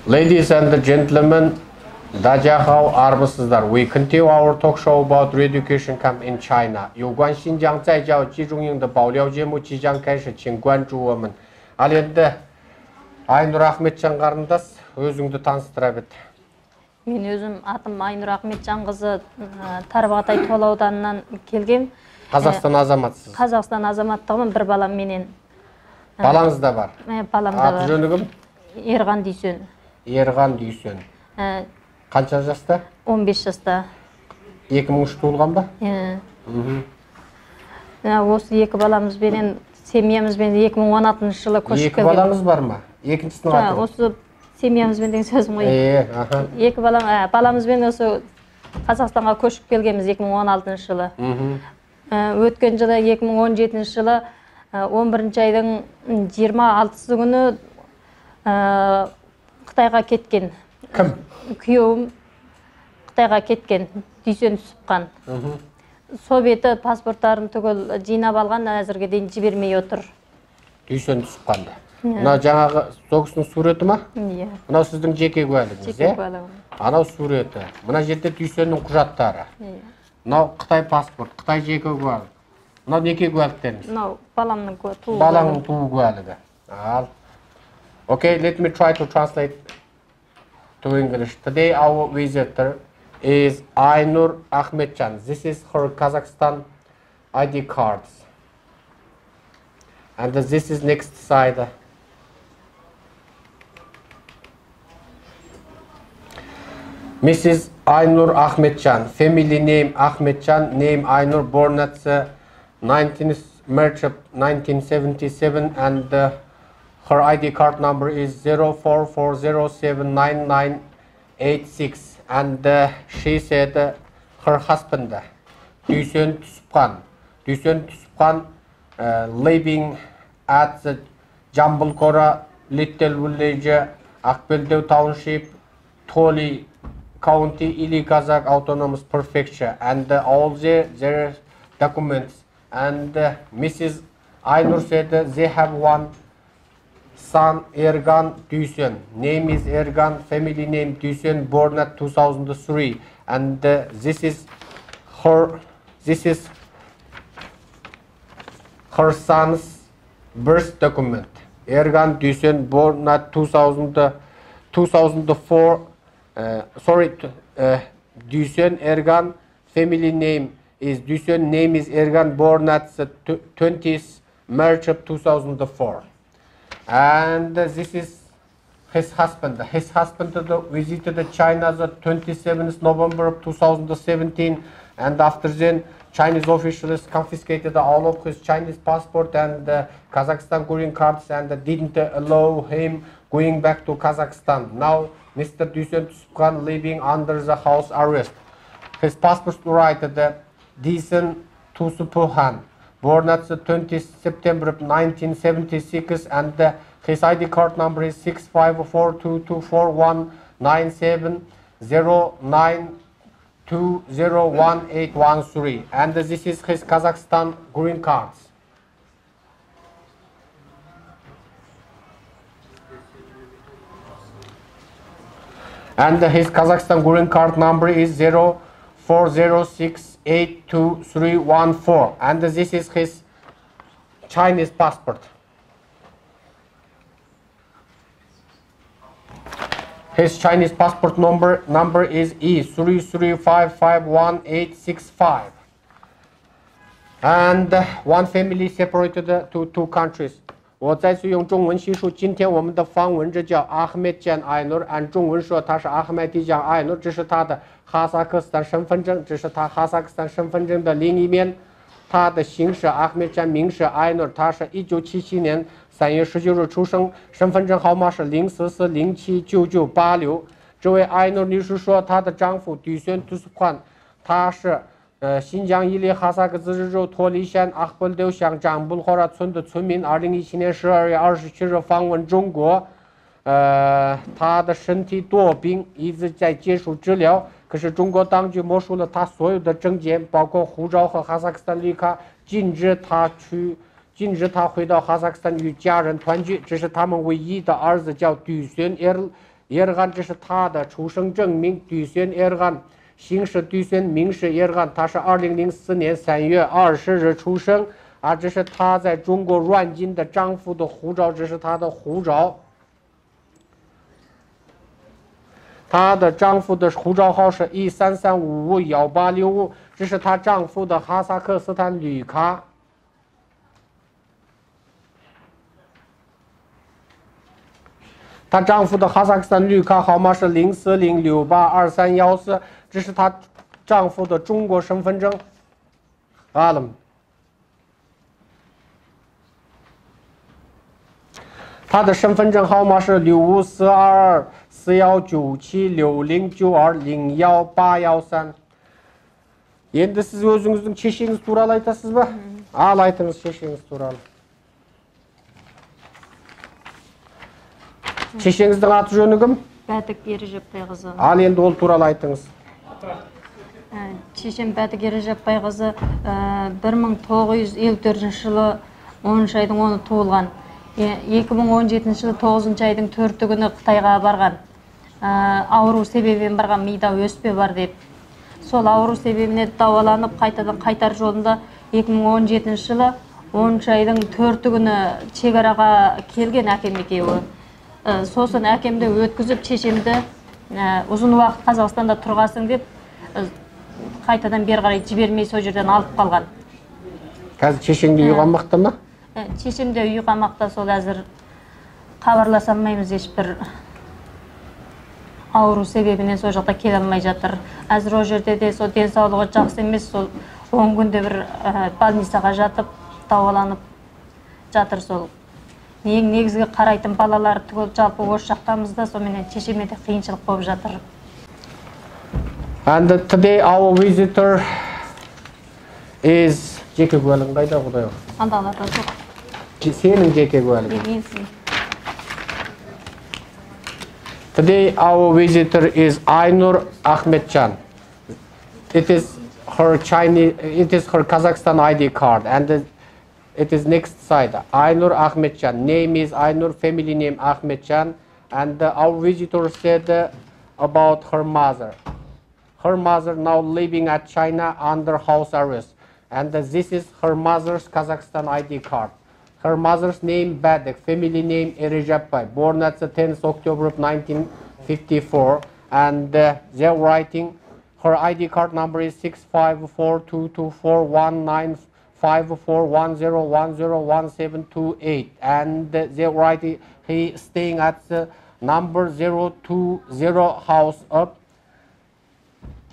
Ladies and gentlemen, 다자하오 아르바스달. We continue our talk show about re-education camp in China. 有关新疆在教集中营的爆料节目即将开始，请关注我们。Ал енді Айнұр Ахметжан қарындас өзіңді таныстыра бет. Мен өзім атым Айнұр Ахметжанқызы, Тарбағатай Тола ауданынан келгем. Қазақстан азаматсыз. Қазақстан азаматтығымын, бір балам менен. Балаңыз да бар. Балам да бар. Аты жөні кім? Ерған Дүйсен. Ерған Дүйсен. Қанша жаста? 15 жаста. 2003 туылған ба? Осы екі баламызбенен, семьямызбен 2016 жылы көшіп келген. Екі балаңыз бар ма? Екіншісінің аты? Осы семьямызбен деген сөзім ғой. Екі баламызбен осы Қазақстанға көшіп келгенбіз 2016 жылы. Өткен жылы 2017 жылы 11 айдың 26 күні Қытайға кеткен. Кім? Күйеуім Қытайға кеткен, Дүйсен Түсіпқан. Сол беті паспорттарын түгел жинап алған, әзірге дейін жібермей отыр. Дүйсен Түсіпқанды. Мына жаңағы соғыстың суреті ма? Иә. Мынау сіздің жеке куәлігіңіз, Жеке куәлігім. Анау суреті. Мына жерде Дүйсеннің құжаттары. Мынау Қытай паспорт, Қытай жеке куәлік. Мынау неке куәліктеріңіз? Мынау баламның туу. Балаңның туу куәлігі. Ал. Okay, let me try to translate to English. Today our visitor is Aynur Ahmetjan. This is her Kazakhstan ID cards. And this is next side. Mrs. Aynur Ahmetjan, family name Ahmetjan, name Aynur, born at 19th March 1977, and her ID card number is 0440799986, and she said her husband, Duysen Түсіпқан, living at the Jambulkora little village, Akbeldeu Township, Toli County, Ili Kazakh Autonomous Prefecture, and all their documents. And Mrs. Aynur said they have one son, Ergan Duysen. Name is Ergan, family name Duysen, born at 2003. And this is her son's birth document. Ergan Duysen, born at 2004. Duysen Ergan, family name is Duysen, name is Ergan, born at 20th March of 2004. And this is his husband. His husband visited China the 27th November of 2017, and after then Chinese officials confiscated all of his Chinese passport and Kazakhstan green cards and didn't allow him going back to Kazakhstan. Now Mr. Duysen Түсіпқан living under the house arrest. His passport writes Duysen Түсіпқан, born at the 20th September of 1976, and his ID card number is 65422419709201813, and this is his Kazakhstan green cards. And his Kazakhstan green card number is 0406821314, and this is his Chinese passport. His Chinese passport number is E3355185, and one family separated to two countries. 我再次用中文叙述今天我们的访问者叫 Ahmetjan Aynur， 按中文说他是阿赫麦迪江艾努，这是他的哈萨克斯坦身份证，这是他哈萨克斯坦身份证的另一面。他的姓是 Ahmetjan， 名是 Aynur， 他是1977年3月19日出生，身份证号码是044079986。这位 Aynur 女士说，她的丈夫Duysen Түсіпқан， 他是新疆伊犁哈萨克自治州托里县阿布留乡张布霍拉村的村民，2017年12月27日访问中国。他的身体多病，一直在接受治疗。可是中国当局没收了他所有的证件，包括护照和哈萨克斯坦绿卡，禁止他回到哈萨克斯坦与家人团聚。这是他们唯一的儿子，叫Duysen Ergan 这是他的出生证明。Düsen Ergan 姓氏Düsen 名是 Ergan 他是2004年3月20日出生。这是他在中国软禁的丈夫的护照，这是他的护照。她的丈夫的护照号是133551865，这是她丈夫的哈萨克斯坦绿卡。她丈夫的哈萨克斯坦绿卡号码是040682314，这是她丈夫的中国身份证。她的身份证号码是6542241976092018113。Енді сіз өзіңіздің шешеңіз туралы айтасыз ба? Ал айтыңыз шешеңіз туралы. Шешеңіздің аты жөні кім? Бәтік Ережепбайқызы. Ал енді ол туралы айтыңыз. Шешем Бәтік Ережепбайқызы 1954 жылы 10 айдың 10-ы туылған. 2017 жылы 9 айдың 4 күні Қытайға барған. Ауру себебінен барған, мида өспе бар деп. Сол ауру себебіне дауаланып қайтар жолында 2017 жылы 10 айдың 4 күні шекараға келген әкем екеуі. Сосын әкемді өткізіп, шешемді ұзын уақыт Қазақстанда тұрғасың деп қайтадан бері қарай жібермей сол жерден алып қалған. Қазір шешеңде үй қамақта ма? Шешемде үй қамақта, сол әзір хабарласа алмаймыз, ешбір ауру себебінен сол жақта келе алмай жатыр. Әзір ол жерде де сол денсаулығы жақсы емес, сол 10 күнде бір больницаға жатып, дауаланып жатыр. Сол негізгі қарайтын балалар түгел жалпы осы жақтамызда, сонымен шешеме де қиыншылық болып жатыр. And today our visitor is жеке куәлігің қайда құдай? Андағыларда жоқ. Сенің жеке куәлігің. Today our visitor is Aynur Ahmetcan. It is her Kazakhstan ID card, and it is next side. Aynur Ahmetcan. Name is Aynur, family name Ahmetcan, and our visitor said about her mother. Her mother now living at China under house arrest, and this is her mother's Kazakhstan ID card. Her mother's name Badek, family name Erejapbay, born at the 10th October of 1954, and they're writing her ID card number is 6542241954101011728, and they're writing he staying at the number 020 house of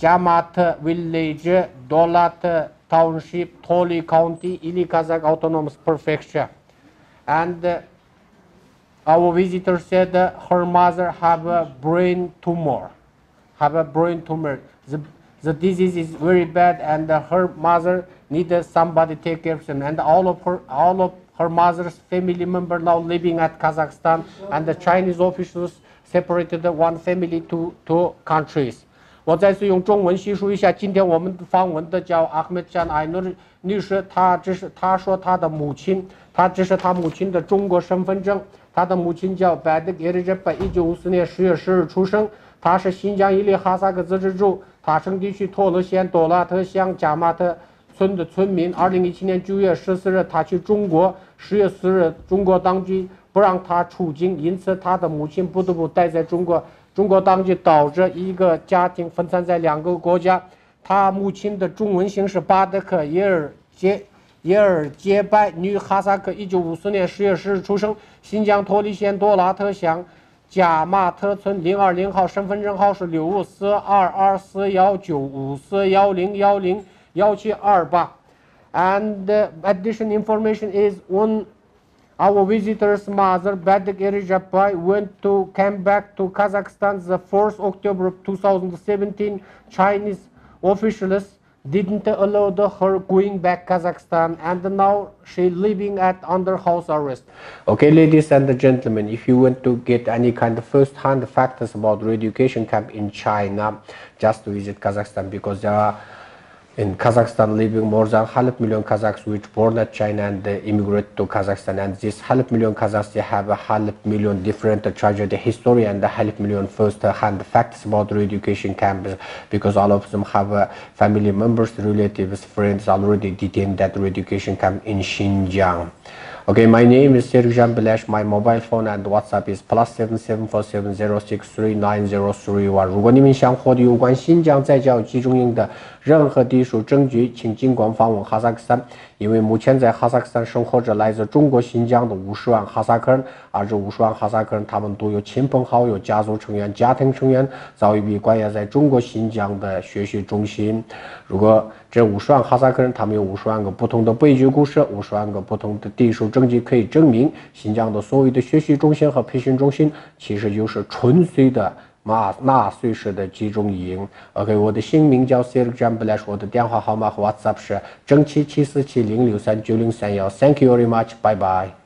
Jamat village, Dolat township, Toli county, Ili Kazakh autonomous prefecture. And our visitor said her mother have a brain tumor. The disease is very bad, and her mother needed somebody to take care of her. And all of her mother's family members now living at Kazakhstan, and the Chinese officials separated one family to two countries. 我再次用中文叙述一下今天我们访问的叫 Ahmetcan Aynur 女士，她说她的母亲，这是她母亲的中国身份证，她的母亲叫 Badek Erejepbay， 1954年10月10日出生，她是新疆伊犁哈萨克自治州塔城地区托勒县多拉特乡贾马特村的村民。2017年9月14日，她去中国，10月4日，中国当局不让她出境，因此她的母亲不得不待在中国。中国当局导致一个家庭分散在2个国家。他母亲的中文姓是巴德克耶尔杰拜，女，哈萨克，1954年10月10日出生，新疆托利县多拉特乡贾马特村020号，身份证号是65422419541011728。And additional information is on our visitor's mother, Badek Erejapbay, came back to Kazakhstan the 4th October of 2017. Chinese officials didn't allow her going back Kazakhstan, and now she living under house arrest. Okay, ladies and gentlemen, if you want to get any kind of first-hand facts about re-education camp in China, just visit Kazakhstan, because there are In Kazakhstan, living more than 500,000 Kazakhs which born at China and immigrate to Kazakhstan. And this 500,000 Kazakhs, they have 500,000 different tragedy history and 500,000 first-hand facts about the education camps, because all of them have family members, relatives, friends already detained at the education camp in Xinjiang. Okay, my name is Sergey Belash. My mobile phone and WhatsApp is +77470639031。如果你们想获得有关新疆在教集中营的任何技术证据，请尽管访问哈萨克斯坦，因为目前在哈萨克斯坦生活着来自中国新疆的50万哈萨克人，而这50万哈萨克人他们都有亲朋好友、家族成员、家庭成员早已被关押在中国新疆的学习中心。如果这50万哈萨克人他们有50万个不同的悲剧故事，50万个不同的技术证据可以证明新疆的所谓的学习中心和培训中心其实就是纯粹的纳粹式的集中营。OK， 我的姓名叫 Sergey Belash， 我的电话号码和 WhatsApp 是077470639031。Thank you very much， 拜拜。